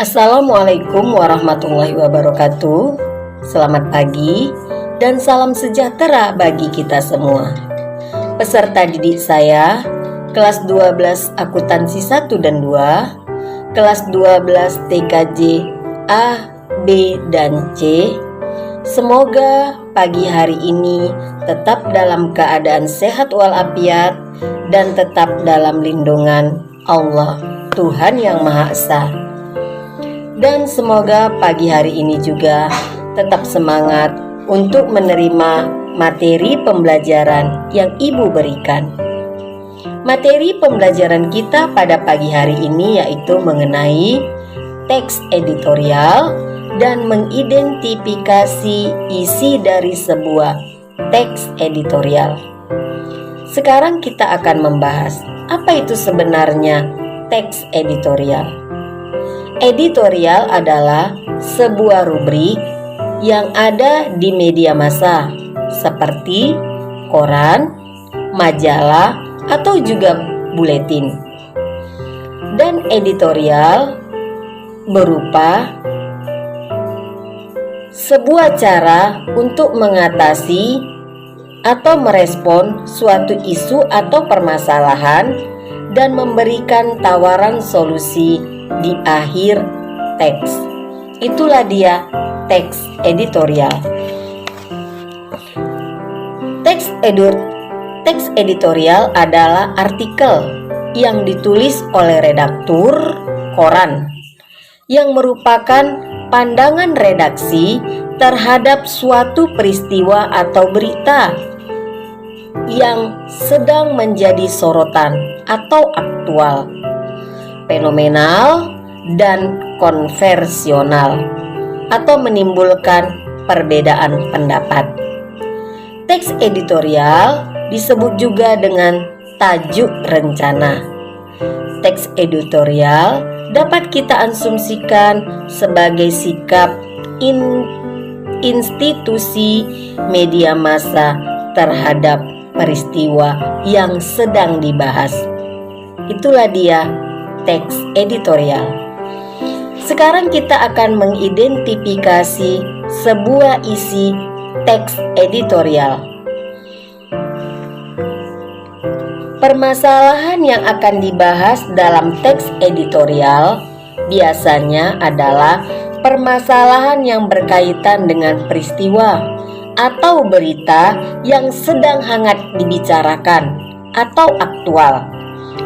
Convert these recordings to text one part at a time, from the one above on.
Assalamualaikum warahmatullahi wabarakatuh. Selamat pagi dan salam sejahtera bagi kita semua. Peserta didik saya, kelas 12 akuntansi 1 dan 2, kelas 12 TKJ A, B, dan C. Semoga pagi hari ini tetap dalam keadaan sehat walafiat dan tetap dalam lindungan Allah, Tuhan yang Maha Esa. Dan semoga pagi hari ini juga tetap semangat untuk menerima materi pembelajaran yang Ibu berikan. Materi pembelajaran kita pada pagi hari ini yaitu mengenai teks editorial dan mengidentifikasi isi dari sebuah teks editorial. Sekarang kita akan membahas apa itu sebenarnya teks editorial. Editorial adalah sebuah rubrik yang ada di media massa seperti koran, majalah, atau juga buletin. Dan editorial berupa sebuah cara untuk mengatasi atau merespon suatu isu atau permasalahan dan memberikan tawaran solusi di akhir teks. Itulah dia teks editorial. Teks editorial adalah artikel yang ditulis oleh redaktur koran yang merupakan pandangan redaksi terhadap suatu peristiwa atau berita yang sedang menjadi sorotan atau aktual, fenomenal, dan konversional, atau menimbulkan perbedaan pendapat. Teks editorial disebut juga dengan tajuk rencana. Teks editorial dapat kita asumsikan sebagai sikap institusi media massa terhadap peristiwa yang sedang dibahas. Itulah dia teks editorial. Sekarang kita akan mengidentifikasi sebuah isi teks editorial. Permasalahan yang akan dibahas dalam teks editorial biasanya adalah permasalahan yang berkaitan dengan peristiwa atau berita yang sedang hangat dibicarakan atau aktual,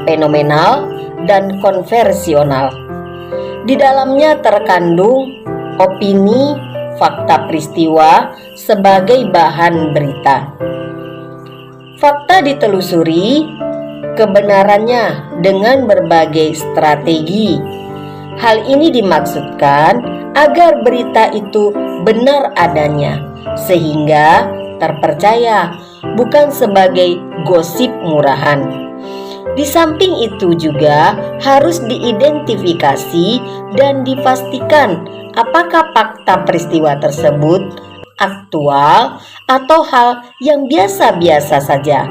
fenomenal, dan konversional. Di dalamnya terkandung opini, fakta peristiwa sebagai bahan berita. Fakta ditelusuri kebenarannya dengan berbagai strategi. Hal ini dimaksudkan agar berita itu benar adanya, sehingga terpercaya, bukan sebagai gosip murahan. Di samping itu juga harus diidentifikasi dan dipastikan apakah fakta peristiwa tersebut aktual atau hal yang biasa-biasa saja.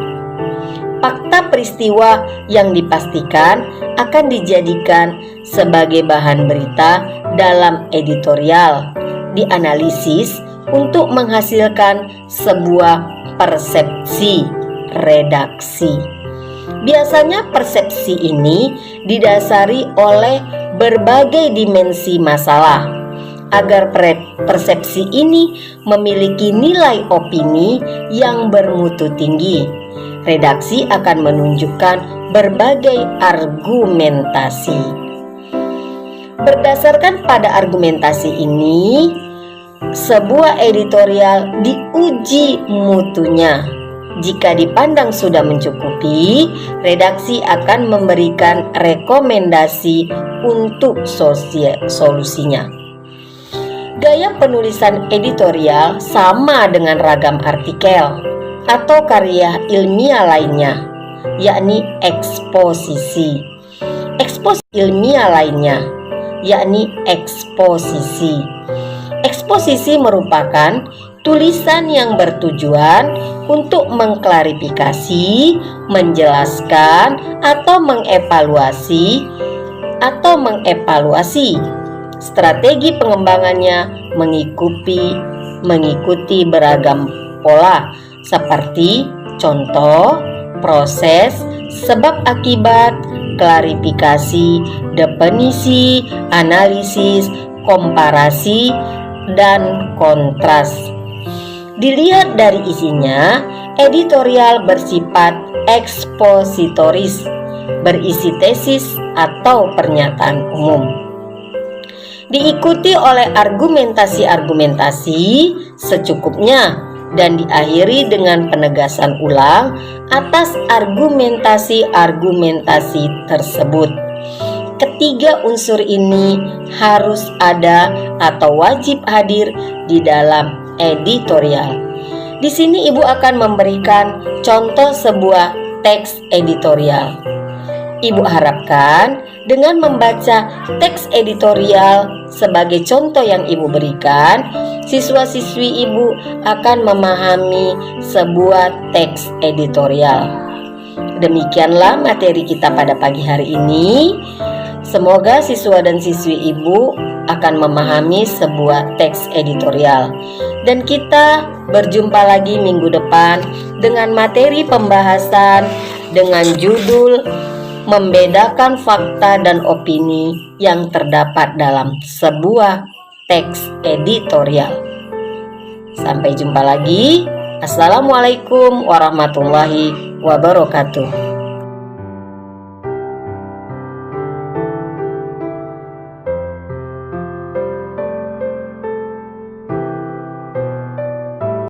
Fakta peristiwa yang dipastikan akan dijadikan sebagai bahan berita dalam editorial, dianalisis untuk menghasilkan sebuah persepsi redaksi. Biasanya persepsi ini didasari oleh berbagai dimensi masalah. Agar persepsi ini memiliki nilai opini yang bermutu tinggi, redaksi akan menunjukkan berbagai argumentasi. Berdasarkan pada argumentasi ini, sebuah editorial diuji mutunya. Jika dipandang sudah mencukupi, redaksi akan memberikan rekomendasi untuk solusinya. Gaya penulisan editorial sama dengan ragam artikel atau karya ilmiah lainnya, yakni eksposisi. Eksposisi ilmiah lainnya, yakni eksposisi. Eksposisi merupakan tulisan yang bertujuan untuk mengklarifikasi, menjelaskan, atau mengevaluasi Strategi pengembangannya mengikuti beragam pola seperti contoh, proses, sebab akibat, klarifikasi, definisi, analisis, komparasi, dan kontras. Dilihat dari isinya, editorial bersifat ekspositoris, berisi tesis atau pernyataan umum. Diikuti oleh argumentasi-argumentasi secukupnya dan diakhiri dengan penegasan ulang atas argumentasi-argumentasi tersebut. Ketiga unsur ini harus ada atau wajib hadir di dalam editorial. Di sini Ibu akan memberikan contoh sebuah teks editorial. Ibu harapkan dengan membaca teks editorial sebagai contoh yang Ibu berikan, siswa-siswi Ibu akan memahami sebuah teks editorial. Demikianlah materi kita pada pagi hari ini. Semoga siswa dan siswi Ibu akan memahami sebuah teks editorial. Dan kita berjumpa lagi minggu depan dengan materi pembahasan dengan judul membedakan fakta dan opini yang terdapat dalam sebuah teks editorial. Sampai jumpa lagi. Assalamualaikum warahmatullahi wabarakatuh.